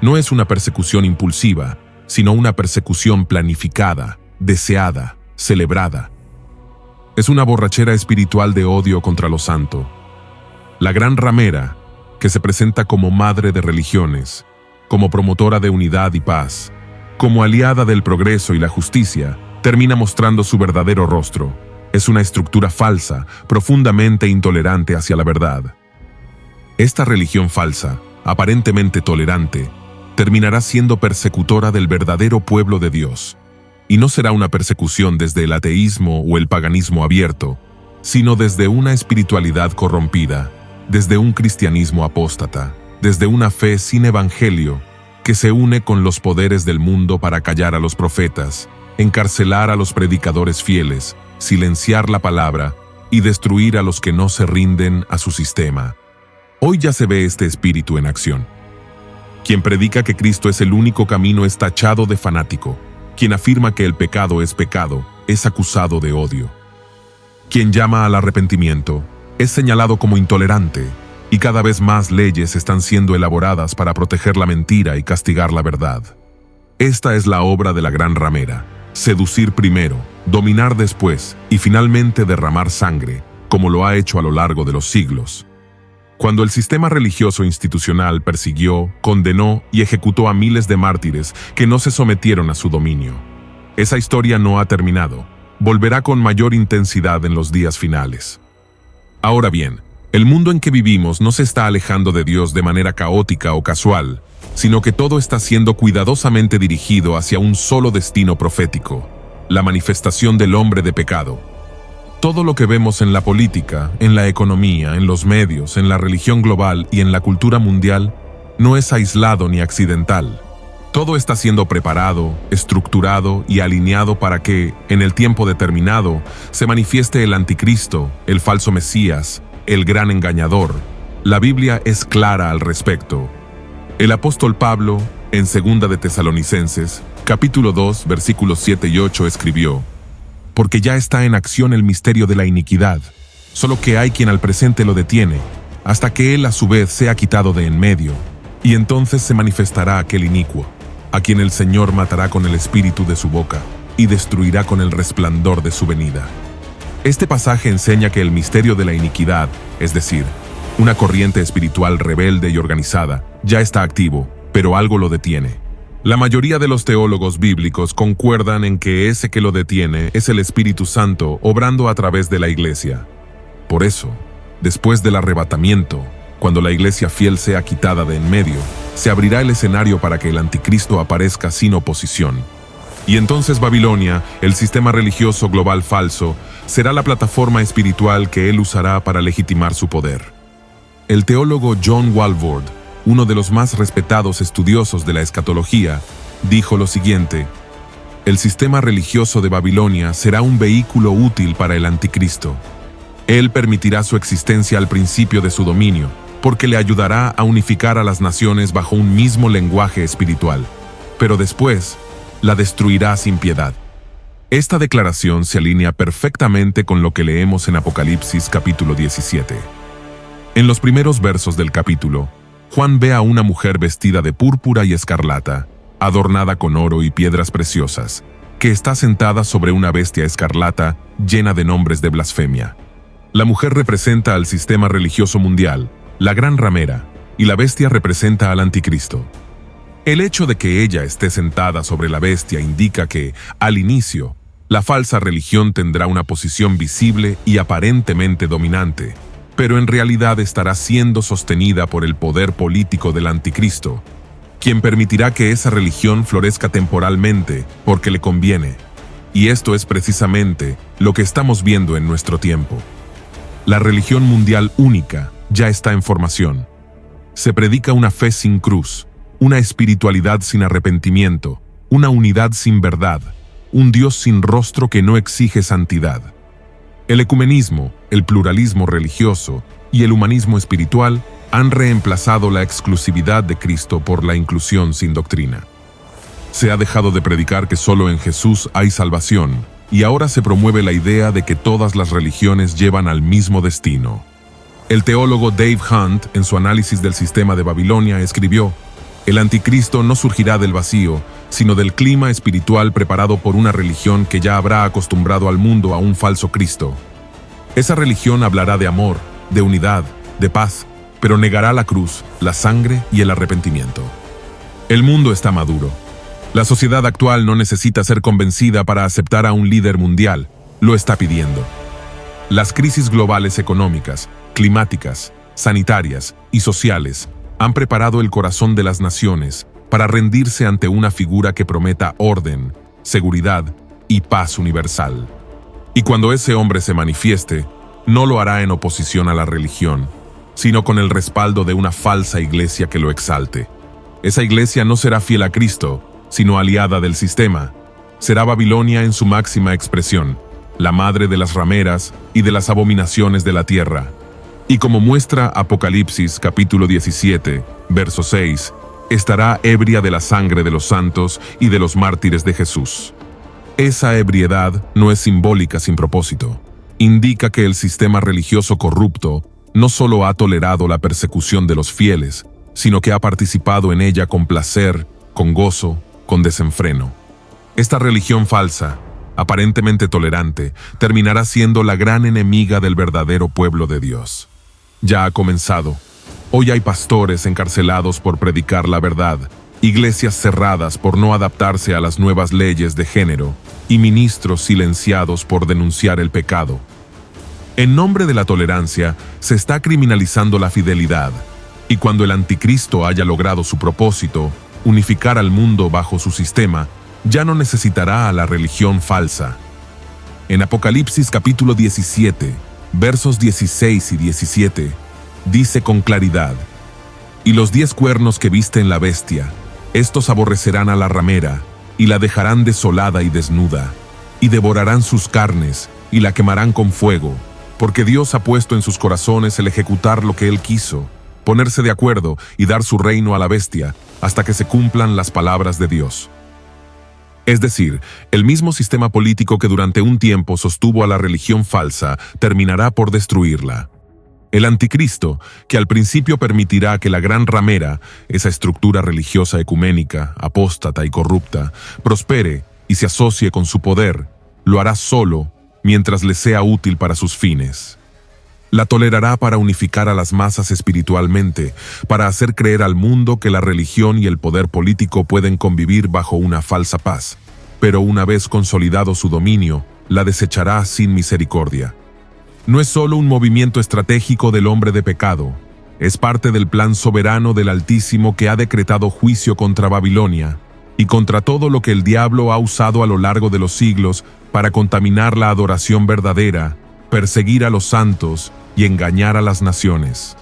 Speaker 1: No es una persecución impulsiva, sino una persecución planificada, deseada, celebrada. Es una borrachera espiritual de odio contra lo santo. La gran ramera, que se presenta como madre de religiones, como promotora de unidad y paz, como aliada del progreso y la justicia, termina mostrando su verdadero rostro. Es una estructura falsa, profundamente intolerante hacia la verdad. Esta religión falsa, aparentemente tolerante, terminará siendo persecutora del verdadero pueblo de Dios. Y no será una persecución desde el ateísmo o el paganismo abierto, sino desde una espiritualidad corrompida, desde un cristianismo apóstata, desde una fe sin evangelio, que se une con los poderes del mundo para callar a los profetas, encarcelar a los predicadores fieles, silenciar la palabra y destruir a los que no se rinden a su sistema. Hoy ya se ve este espíritu en acción. Quien predica que Cristo es el único camino es tachado de fanático. Quien afirma que el pecado es acusado de odio. Quien llama al arrepentimiento es señalado como intolerante, y cada vez más leyes están siendo elaboradas para proteger la mentira y castigar la verdad. Esta es la obra de la gran ramera: seducir primero, dominar después y finalmente derramar sangre, como lo ha hecho a lo largo de los siglos. Cuando el sistema religioso institucional persiguió, condenó y ejecutó a miles de mártires que no se sometieron a su dominio. Esa historia no ha terminado. Volverá con mayor intensidad en los días finales. Ahora bien, el mundo en que vivimos no se está alejando de Dios de manera caótica o casual, sino que todo está siendo cuidadosamente dirigido hacia un solo destino profético: la manifestación del hombre de pecado. Todo lo que vemos en la política, en la economía, en los medios, en la religión global y en la cultura mundial no es aislado ni accidental. Todo está siendo preparado, estructurado y alineado para que, en el tiempo determinado, se manifieste el anticristo, el falso Mesías, el gran engañador. La Biblia es clara al respecto. El apóstol Pablo, en 2 de Tesalonicenses, capítulo 2, versículos 7 y 8, escribió: «Porque ya está en acción el misterio de la iniquidad, solo que hay quien al presente lo detiene, hasta que él a su vez sea quitado de en medio, y entonces se manifestará aquel inicuo, a quien el Señor matará con el espíritu de su boca, y destruirá con el resplandor de su venida». Este pasaje enseña que el misterio de la iniquidad, es decir, una corriente espiritual rebelde y organizada, ya está activo, pero algo lo detiene. La mayoría de los teólogos bíblicos concuerdan en que ese que lo detiene es el Espíritu Santo obrando a través de la Iglesia. Por eso, después del arrebatamiento, cuando la Iglesia fiel sea quitada de en medio, se abrirá el escenario para que el anticristo aparezca sin oposición. Y entonces Babilonia, el sistema religioso global falso, será la plataforma espiritual que él usará para legitimar su poder. El teólogo John Walvoord, uno de los más respetados estudiosos de la escatología, dijo lo siguiente: el sistema religioso de Babilonia será un vehículo útil para el anticristo. Él permitirá su existencia al principio de su dominio, porque le ayudará a unificar a las naciones bajo un mismo lenguaje espiritual, pero después la destruirá sin piedad. Esta declaración se alinea perfectamente con lo que leemos en Apocalipsis capítulo 17. En los primeros versos del capítulo, Juan ve a una mujer vestida de púrpura y escarlata, adornada con oro y piedras preciosas, que está sentada sobre una bestia escarlata llena de nombres de blasfemia. La mujer representa al sistema religioso mundial, la gran ramera, y la bestia representa al anticristo. El hecho de que ella esté sentada sobre la bestia indica que, al inicio, la falsa religión tendrá una posición visible y aparentemente dominante, pero en realidad estará siendo sostenida por el poder político del anticristo, quien permitirá que esa religión florezca temporalmente porque le conviene. Y esto es precisamente lo que estamos viendo en nuestro tiempo. La religión mundial única ya está en formación. Se predica una fe sin cruz, una espiritualidad sin arrepentimiento, una unidad sin verdad, un Dios sin rostro que no exige santidad. El ecumenismo, el pluralismo religioso y el humanismo espiritual han reemplazado la exclusividad de Cristo por la inclusión sin doctrina. Se ha dejado de predicar que solo en Jesús hay salvación, y ahora se promueve la idea de que todas las religiones llevan al mismo destino. El teólogo Dave Hunt, en su análisis del sistema de Babilonia, escribió: el anticristo no surgirá del vacío, sino del clima espiritual preparado por una religión que ya habrá acostumbrado al mundo a un falso Cristo. Esa religión hablará de amor, de unidad, de paz, pero negará la cruz, la sangre y el arrepentimiento. El mundo está maduro. La sociedad actual no necesita ser convencida para aceptar a un líder mundial, lo está pidiendo. Las crisis globales económicas, climáticas, sanitarias y sociales han preparado el corazón de las naciones para rendirse ante una figura que prometa orden, seguridad y paz universal. Y cuando ese hombre se manifieste, no lo hará en oposición a la religión, sino con el respaldo de una falsa iglesia que lo exalte. Esa iglesia no será fiel a Cristo, sino aliada del sistema. Será Babilonia en su máxima expresión, la madre de las rameras y de las abominaciones de la tierra. Y como muestra Apocalipsis capítulo 17, verso 6, estará ebria de la sangre de los santos y de los mártires de Jesús. Esa ebriedad no es simbólica sin propósito. Indica que el sistema religioso corrupto no solo ha tolerado la persecución de los fieles, sino que ha participado en ella con placer, con gozo, con desenfreno. Esta religión falsa, aparentemente tolerante, terminará siendo la gran enemiga del verdadero pueblo de Dios. Ya ha comenzado. Hoy hay pastores encarcelados por predicar la verdad, iglesias cerradas por no adaptarse a las nuevas leyes de género y ministros silenciados por denunciar el pecado. En nombre de la tolerancia, se está criminalizando la fidelidad, y cuando el anticristo haya logrado su propósito, unificar al mundo bajo su sistema, ya no necesitará a la religión falsa. En Apocalipsis capítulo 17, versos 16 y 17, dice con claridad: y los 10 cuernos que viste en la bestia, estos aborrecerán a la ramera, y la dejarán desolada y desnuda, y devorarán sus carnes, y la quemarán con fuego, porque Dios ha puesto en sus corazones el ejecutar lo que Él quiso, ponerse de acuerdo y dar su reino a la bestia, hasta que se cumplan las palabras de Dios. Es decir, el mismo sistema político que durante un tiempo sostuvo a la religión falsa, terminará por destruirla. El anticristo, que al principio permitirá que la gran ramera, esa estructura religiosa ecuménica, apóstata y corrupta, prospere y se asocie con su poder, lo hará solo, mientras le sea útil para sus fines. La tolerará para unificar a las masas espiritualmente, para hacer creer al mundo que la religión y el poder político pueden convivir bajo una falsa paz, pero una vez consolidado su dominio, la desechará sin misericordia. No es solo un movimiento estratégico del hombre de pecado, es parte del plan soberano del Altísimo que ha decretado juicio contra Babilonia y contra todo lo que el diablo ha usado a lo largo de los siglos para contaminar la adoración verdadera, perseguir a los santos y engañar a las naciones.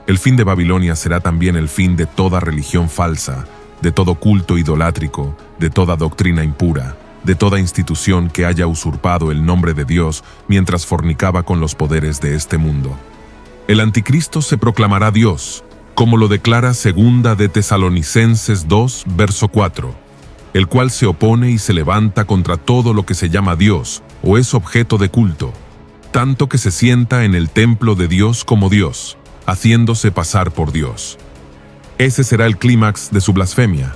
Speaker 1: El fin de Babilonia será también el fin de toda religión falsa, de todo culto idolátrico, de toda doctrina impura, de toda institución que haya usurpado el nombre de Dios mientras fornicaba con los poderes de este mundo. El anticristo se proclamará Dios, como lo declara 2 de Tesalonicenses 2, verso 4, el cual se opone y se levanta contra todo lo que se llama Dios o es objeto de culto, tanto que se sienta en el templo de Dios como Dios, haciéndose pasar por Dios. Ese será el clímax de su blasfemia.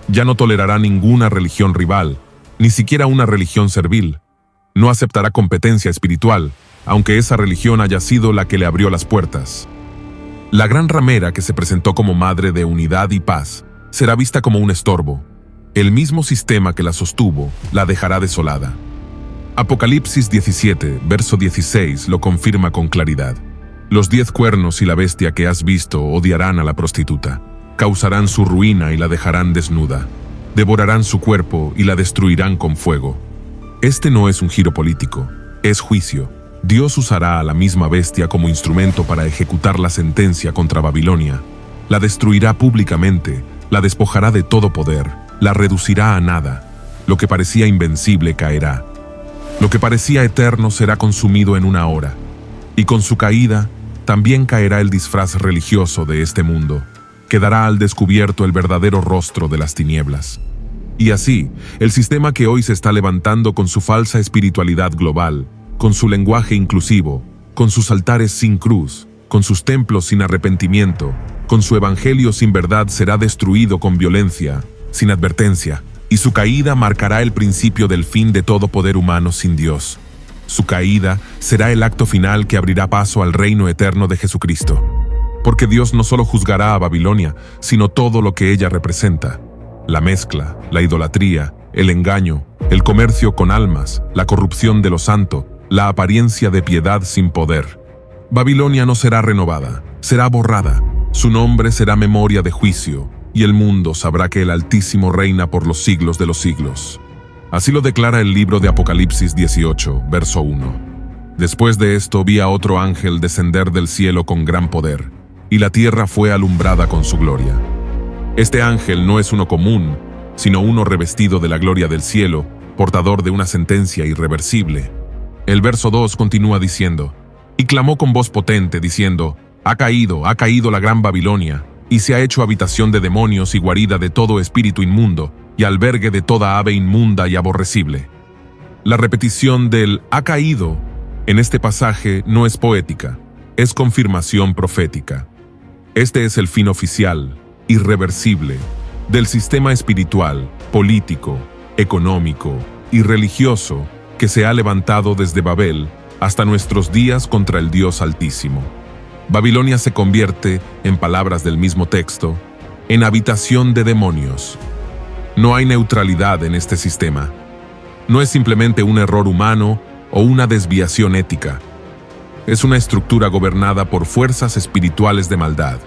Speaker 1: Ya no tolerará ninguna religión rival, ni siquiera una religión servil. No aceptará competencia espiritual, aunque esa religión haya sido la que le abrió las puertas. La gran ramera que se presentó como madre de unidad y paz será vista como un estorbo. El mismo sistema que la sostuvo la dejará desolada. Apocalipsis 17, verso 16 lo confirma con claridad. Los 10 cuernos y la bestia que has visto odiarán a la prostituta, causarán su ruina y la dejarán desnuda, devorarán su cuerpo y la destruirán con fuego. Este no es un giro político, es juicio. Dios usará a la misma bestia como instrumento para ejecutar la sentencia contra Babilonia. La destruirá públicamente, la despojará de todo poder, la reducirá a nada. Lo que parecía invencible caerá. Lo que parecía eterno será consumido en una hora. Y con su caída, también caerá el disfraz religioso de este mundo. Quedará al descubierto el verdadero rostro de las tinieblas. Y así, el sistema que hoy se está levantando con su falsa espiritualidad global, con su lenguaje inclusivo, con sus altares sin cruz, con sus templos sin arrepentimiento, con su evangelio sin verdad será destruido con violencia, sin advertencia, y su caída marcará el principio del fin de todo poder humano sin Dios. Su caída será el acto final que abrirá paso al reino eterno de Jesucristo. Porque Dios no solo juzgará a Babilonia, sino todo lo que ella representa. La mezcla, la idolatría, el engaño, el comercio con almas, la corrupción de lo santo, la apariencia de piedad sin poder. Babilonia no será renovada, será borrada. Su nombre será memoria de juicio, y el mundo sabrá que el Altísimo reina por los siglos de los siglos. Así lo declara el libro de Apocalipsis 18, verso 1. Después de esto vi a otro ángel descender del cielo con gran poder, y la tierra fue alumbrada con su gloria. Este ángel no es uno común, sino uno revestido de la gloria del cielo, portador de una sentencia irreversible. El verso 2 continúa diciendo, y clamó con voz potente, diciendo, ha caído la gran Babilonia, y se ha hecho habitación de demonios y guarida de todo espíritu inmundo, y albergue de toda ave inmunda y aborrecible. La repetición del ha caído en este pasaje no es poética, es confirmación profética. Este es el fin oficial, irreversible, del sistema espiritual, político, económico y religioso que se ha levantado desde Babel hasta nuestros días contra el Dios Altísimo. Babilonia se convierte, en palabras del mismo texto, en habitación de demonios. No hay neutralidad en este sistema. No es simplemente un error humano o una desviación ética. Es una estructura gobernada por fuerzas espirituales de maldad.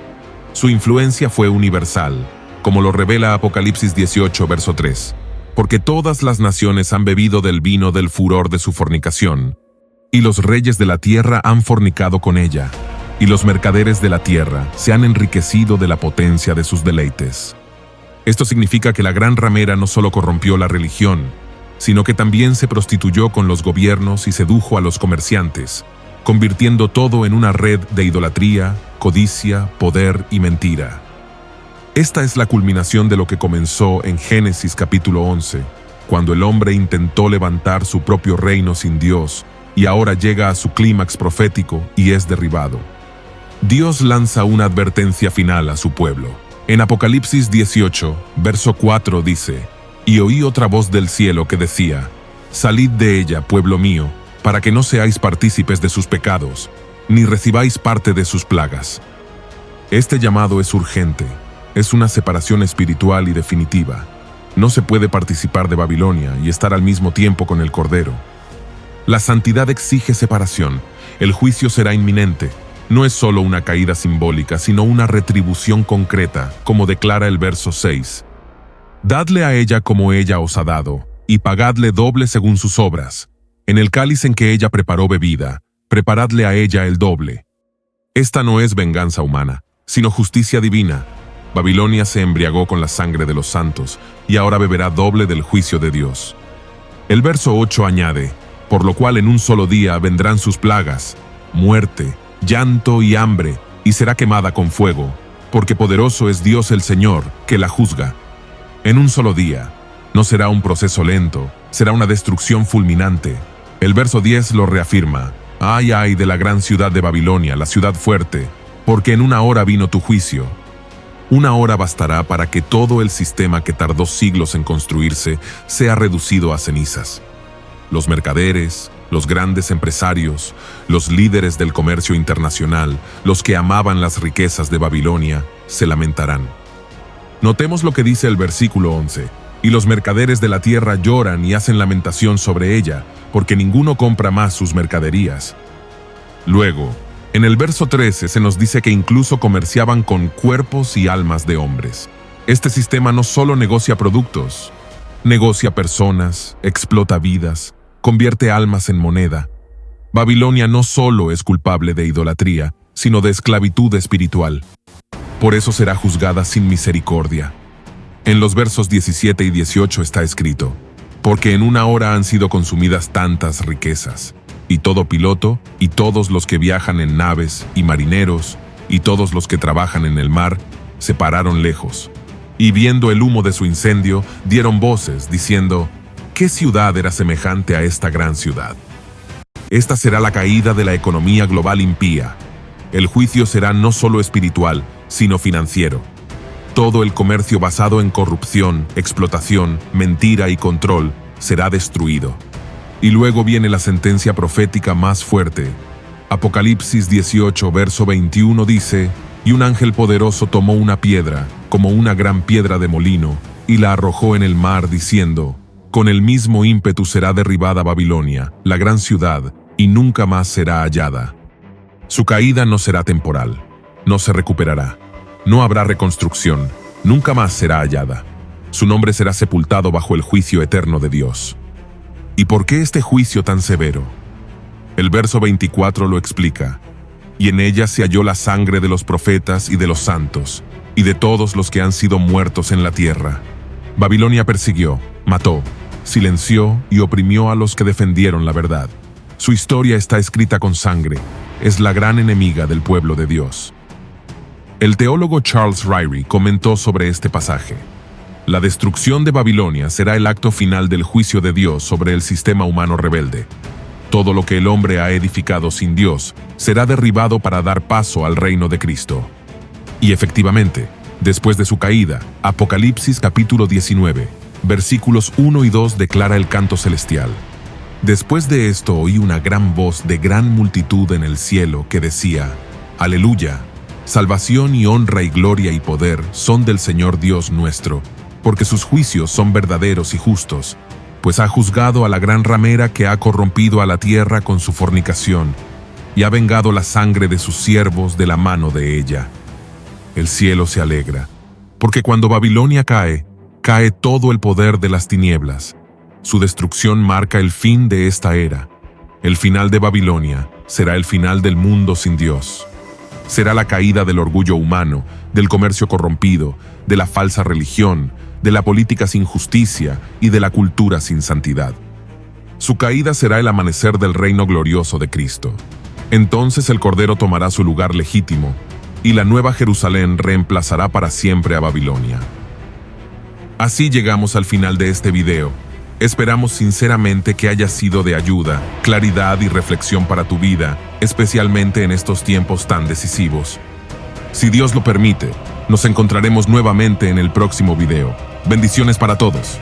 Speaker 1: Su influencia fue universal, como lo revela Apocalipsis 18, verso 3. Porque todas las naciones han bebido del vino del furor de su fornicación, y los reyes de la tierra han fornicado con ella, y los mercaderes de la tierra se han enriquecido de la potencia de sus deleites. Esto significa que la gran ramera no solo corrompió la religión, sino que también se prostituyó con los gobiernos y sedujo a los comerciantes, convirtiendo todo en una red de idolatría, codicia, poder y mentira. Esta es la culminación de lo que comenzó en Génesis capítulo 11, cuando el hombre intentó levantar su propio reino sin Dios, y ahora llega a su clímax profético y es derribado. Dios lanza una advertencia final a su pueblo. En Apocalipsis 18, verso 4 dice, y oí otra voz del cielo que decía, salid de ella, pueblo mío, para que no seáis partícipes de sus pecados, ni recibáis parte de sus plagas. Este llamado es urgente, es una separación espiritual y definitiva. No se puede participar de Babilonia y estar al mismo tiempo con el Cordero. La santidad exige separación, el juicio será inminente. No es solo una caída simbólica, sino una retribución concreta, como declara el verso 6. Dadle a ella como ella os ha dado, y pagadle doble según sus obras. En el cáliz en que ella preparó bebida, preparadle a ella el doble. Esta no es venganza humana, sino justicia divina. Babilonia se embriagó con la sangre de los santos, y ahora beberá doble del juicio de Dios. El verso 8 añade, por lo cual en un solo día vendrán sus plagas, muerte, llanto y hambre, y será quemada con fuego, porque poderoso es Dios el Señor, que la juzga. En un solo día. No será un proceso lento, será una destrucción fulminante. El verso 10 lo reafirma. Ay, ay de la gran ciudad de Babilonia, la ciudad fuerte, porque en una hora vino tu juicio. Una hora bastará para que todo el sistema que tardó siglos en construirse sea reducido a cenizas. Los mercaderes, los grandes empresarios, los líderes del comercio internacional, los que amaban las riquezas de Babilonia, se lamentarán. Notemos lo que dice el versículo 11. Y los mercaderes de la tierra lloran y hacen lamentación sobre ella, porque ninguno compra más sus mercaderías. Luego, en el verso 13 se nos dice que incluso comerciaban con cuerpos y almas de hombres. Este sistema no solo negocia productos, negocia personas, explota vidas, convierte almas en moneda. Babilonia no solo es culpable de idolatría, sino de esclavitud espiritual. Por eso será juzgada sin misericordia. En los versos 17 y 18 está escrito, porque en una hora han sido consumidas tantas riquezas, y todo piloto, y todos los que viajan en naves, y marineros, y todos los que trabajan en el mar, se pararon lejos. Y viendo el humo de su incendio, dieron voces, diciendo, ¿qué ciudad era semejante a esta gran ciudad? Esta será la caída de la economía global impía. El juicio será no solo espiritual, sino financiero. Todo el comercio basado en corrupción, explotación, mentira y control será destruido. Y luego viene la sentencia profética más fuerte. Apocalipsis 18, verso 21 dice, y un ángel poderoso tomó una piedra, como una gran piedra de molino, y la arrojó en el mar, diciendo, con el mismo ímpetu será derribada Babilonia, la gran ciudad, y nunca más será hallada. Su caída no será temporal, no se recuperará. No habrá reconstrucción, nunca más será hallada. Su nombre será sepultado bajo el juicio eterno de Dios. ¿Y por qué este juicio tan severo? El verso 24 lo explica. Y en ella se halló la sangre de los profetas y de los santos, y de todos los que han sido muertos en la tierra. Babilonia persiguió, mató, silenció y oprimió a los que defendieron la verdad. Su historia está escrita con sangre, es la gran enemiga del pueblo de Dios. El teólogo Charles Ryrie comentó sobre este pasaje. La destrucción de Babilonia será el acto final del juicio de Dios sobre el sistema humano rebelde. Todo lo que el hombre ha edificado sin Dios será derribado para dar paso al reino de Cristo. Y efectivamente, después de su caída, Apocalipsis capítulo 19, versículos 1 y 2 declara el canto celestial. Después de esto oí una gran voz de gran multitud en el cielo que decía, Aleluya. Salvación y honra y gloria y poder son del Señor Dios nuestro, porque sus juicios son verdaderos y justos, pues ha juzgado a la gran ramera que ha corrompido a la tierra con su fornicación, y ha vengado la sangre de sus siervos de la mano de ella. El cielo se alegra, porque cuando Babilonia cae, cae todo el poder de las tinieblas. Su destrucción marca el fin de esta era. El final de Babilonia será el final del mundo sin Dios. Será la caída del orgullo humano, del comercio corrompido, de la falsa religión, de la política sin justicia y de la cultura sin santidad. Su caída será el amanecer del reino glorioso de Cristo. Entonces el Cordero tomará su lugar legítimo, y la nueva Jerusalén reemplazará para siempre a Babilonia. Así llegamos al final de este video. Esperamos sinceramente que haya sido de ayuda, claridad y reflexión para tu vida, especialmente en estos tiempos tan decisivos. Si Dios lo permite, nos encontraremos nuevamente en el próximo video. Bendiciones para todos.